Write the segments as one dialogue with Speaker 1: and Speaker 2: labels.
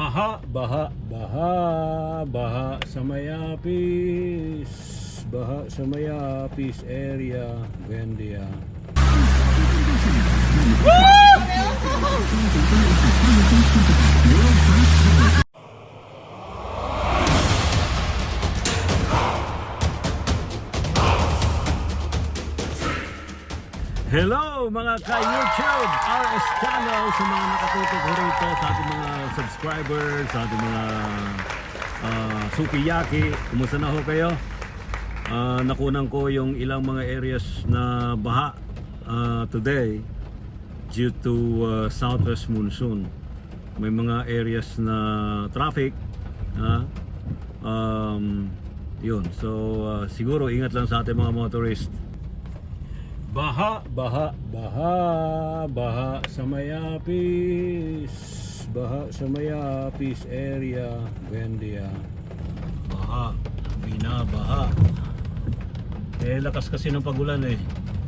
Speaker 1: Baha, baha, baha, baha sa Mayapis. Baha sa Mayapis area, Buendia. Hello mga ka-YouTube RS channel, sa mga nakatutok rito, sa ating mga subscribers, sa ating mga sukiyaki. Kumusta na ho kayo? Nakunan ko yung ilang mga areas na baha today due to southwest monsoon. May mga areas na traffic, yun. So siguro ingat lang sa ating mga motorist. Baha, baha, baha, baha sa Mayapis. Baha sa Mayapis area, Buendia. Baha, binabaha. Lakas kasi ng pagulan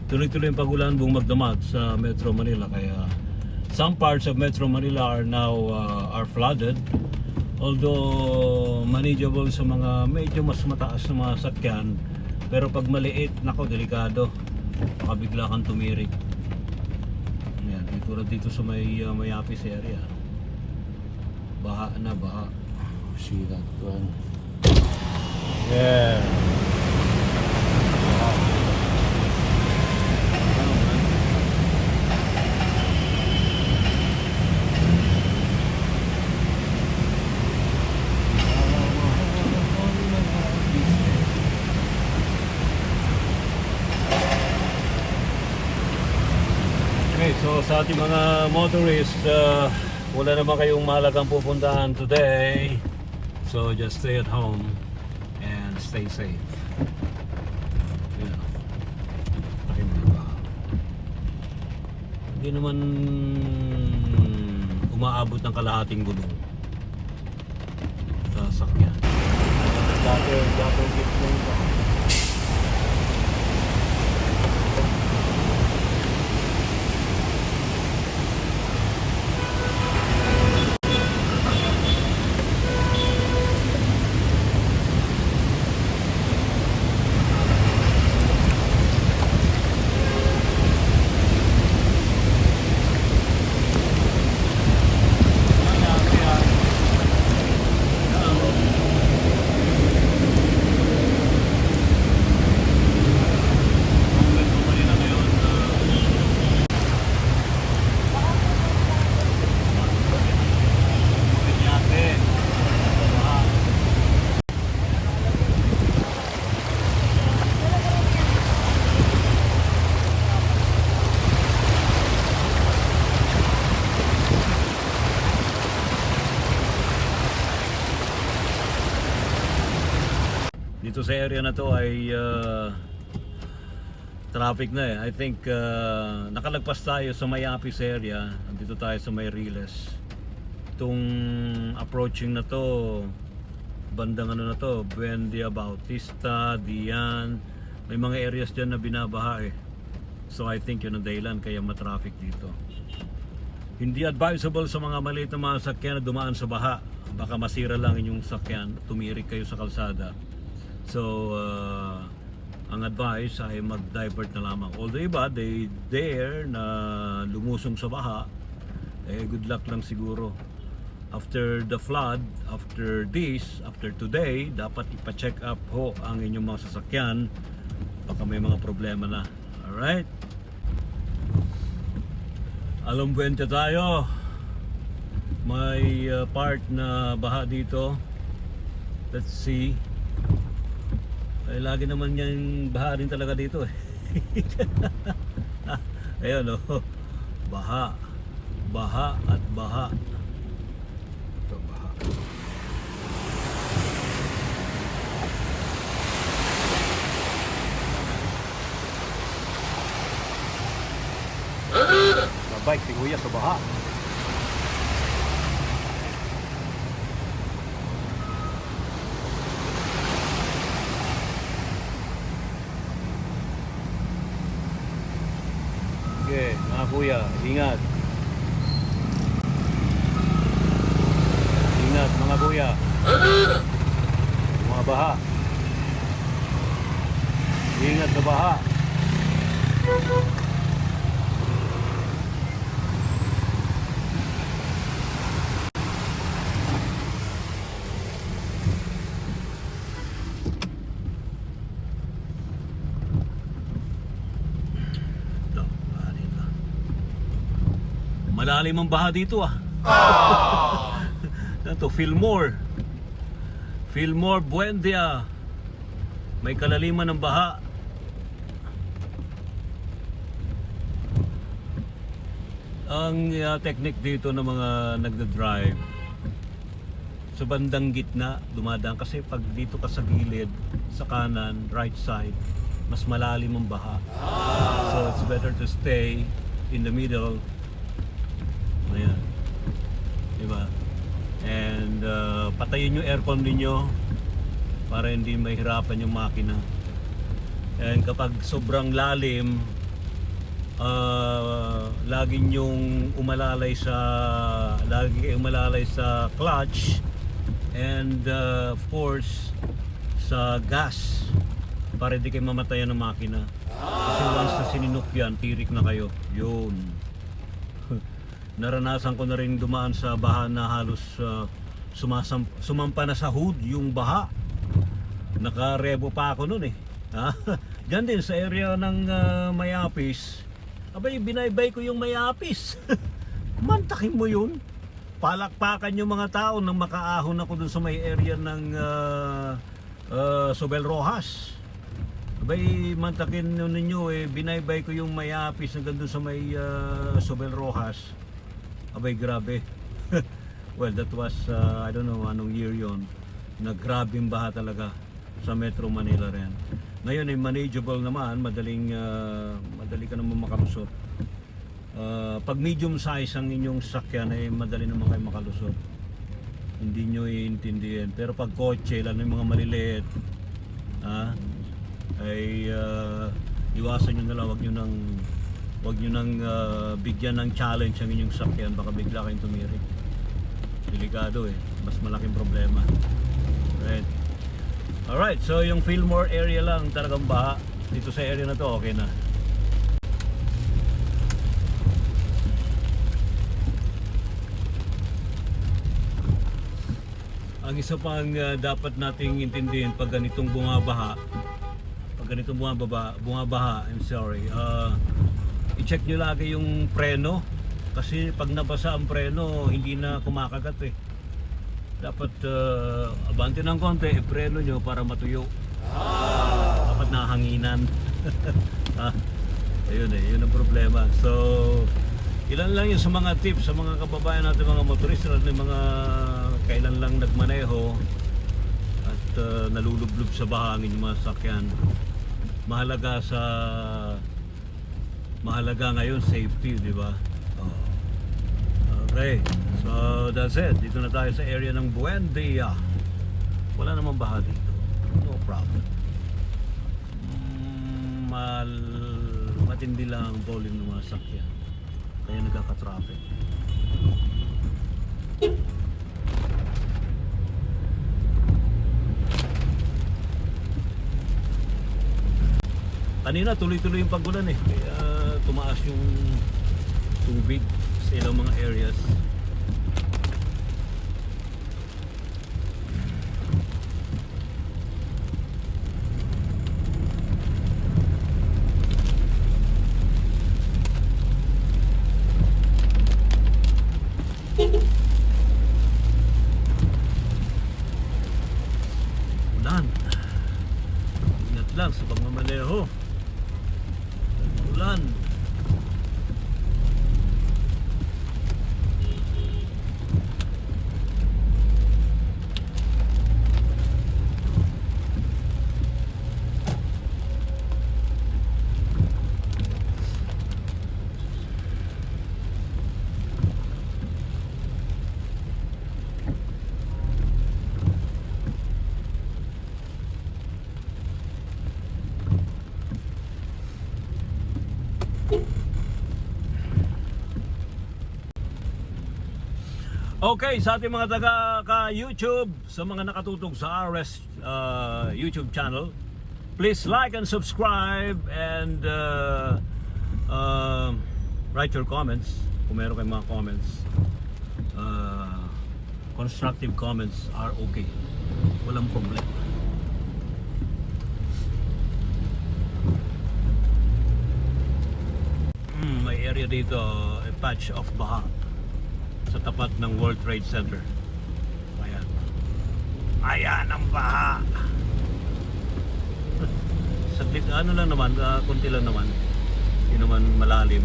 Speaker 1: Tuloy-tuloy yung pagulan buong magdamag sa Metro Manila. Kaya some parts of Metro Manila are now are flooded. Although manageable sa mga medyo mas mataas na mga sakyan. Pero pag maliit, nako, delikado. Baka bigla kang tumirik. Ayan, dito sa Mayapis area. Baha na, baha. See that one? Yeah. Okay, so sa ating mga motorist, wala naman kayong mahalagang pupuntahan today. So just stay at home and stay safe. Hindi naman umaabot ng kalahating gulong sa sakyan. Dati gift na yun. Dito sa area na to ay traffic na I think nakalagpas tayo sa Mayapis area. Dito tayo sa Mayriles. Itong approaching na to, bandang ano na to, Buendia, Bautista, Dian. May mga areas dyan na binabaha So I think yun ang dahilan kaya matraffic dito. Hindi advisable sa mga maliit na mga sakyan na dumaan sa baha. Baka masira lang inyong sakyan, tumirik kayo sa kalsada. So, ang advice ay mag-divert na lamang. Although iba, they dare na lumusong sa baha, good luck lang siguro. After the flood, after today, dapat ipa-check up ho ang inyong mga sasakyan. Baka may mga problema na. Alright? Alam buwente tayo. May part na baha dito. Let's see. Lagi naman yan baha rin talaga dito Ayun baha, baha at baha. Ito baha. Mabike si Kuya sa baha. Okay, mga kuya, ingat. baha. Ingat sa baha. Ito, baha dito. Malalim ang baha dito ah. Ito, Fillmore Buendia. May kalaliman ng baha. Ang technique dito ng mga nagda-drive, sa bandang gitna dumadaan, kasi pag dito ka sa gilid, sa kanan, right side, mas malalim ang baha. So it's better to stay in the middle. Ayan, diba? And patayin yung aircon ninyo para hindi mahirapan yung makina. And kapag sobrang lalim, lagi kayong umalalay sa clutch, and of course sa gas, para hindi kayo mamatayan ng makina. Kasi once na sininok yan, tirik na kayo. Yun. Naranasan ko na rin dumaan sa baha na halos sumampa na sa hood yung baha. Nakarebo pa ako nun eh. Diyan din sa area ng Mayapis. Abay, binaybay ko yung Mayapis. Mantakin mo yun. Palakpakan yung mga tao nang makaahon ako dun sa may area ng Sobel Rojas. Abay, mantakin ninyo eh, binaybay ko yung Mayapis hanggang dun sa may Sobel Rojas. Abay, grabe. Well, that was, I don't know anong year yon. Naggrabing baha talaga sa Metro Manila rin. Ngayon ay manageable naman, madali ka naman makalusot. Pag medium size ang inyong sakyan ay madali naman kayo makalusot. Hindi nyo iintindihan. Pero pag kotse, lalo yung mga maliliit, ay iwasan nyo na lang, wag nyo nang bigyan ng challenge ang inyong sakyan, baka bigla kayong tumirik. Delikado eh, mas malaking problema. Right. Alright, so yung Fillmore area lang talagang baha. Dito sa area na to, okay na. Ang isa pang dapat nating intindihin pag ganitong bumabaha, I'm sorry, i-check nyo lagi yung preno, kasi pag nabasa ang preno hindi na kumakagat eh. Dapat abante ng konti, i-preno nyo para matuyo. Dapat nahanginan. Ayun eh, yun ang problema. So ilan lang yun sa mga tips sa mga kababayan natin, mga motorista natin, mga kailan lang nagmaneho at nalulublob sa bahangin yung mga sakyan. Mahalaga ngayon safety, di ba? Okay, so that's it. Dito na tayo sa area ng Buendia. Wala namang baha dito, no problem. Matindi lang ang volume ng mga sakyan, kaya nagkaka-traffic. Kanina tuloy-tuloy yung pagulan eh, kaya tumaas yung tubig sa ilang mga areas. Ulan. Ingat lang sa pagmamaneho. Ulan. Okay, sa ating mga taga ka-YouTube, sa mga nakatutok sa RS YouTube channel, please like and subscribe and write your comments kung meron kayong mga comments. Constructive comments are okay. Walang problema. May area dito, a patch of Baha sa tapat ng World Trade Center. Ayan. Ayan ang Baha. Saglit, ano lang naman, kunti lang naman. Hindi naman malalim.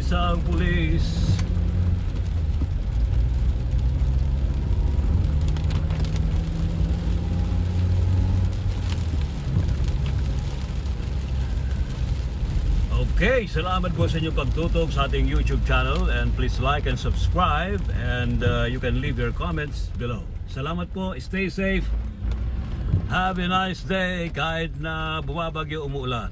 Speaker 1: Ang pulis. Okay, salamat po sa inyong pagtutok sa ating YouTube channel, and please like and subscribe, and you can leave your comments below. Salamat po, stay safe, have a nice day kahit na bumabagyo, umuulan.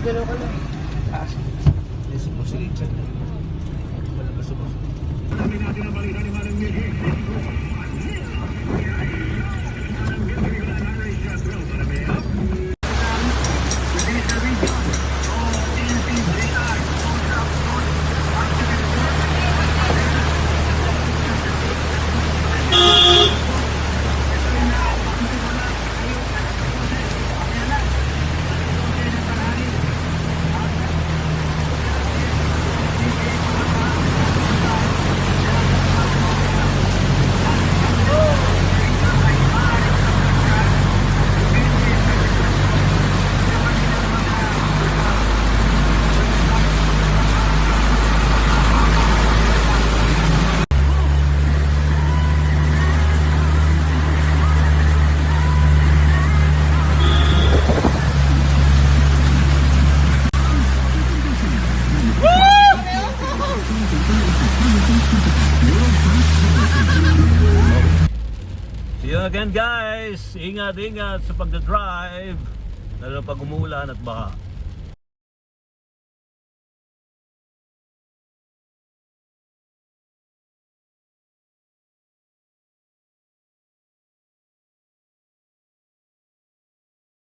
Speaker 2: Galaw ka lang. Yes, sige, check. Wala ka subos. Sabi natin ang balita ni Manang Miggy.
Speaker 1: See you again guys. Ingat sa pagdadrive, lalo pag umuulan at baha.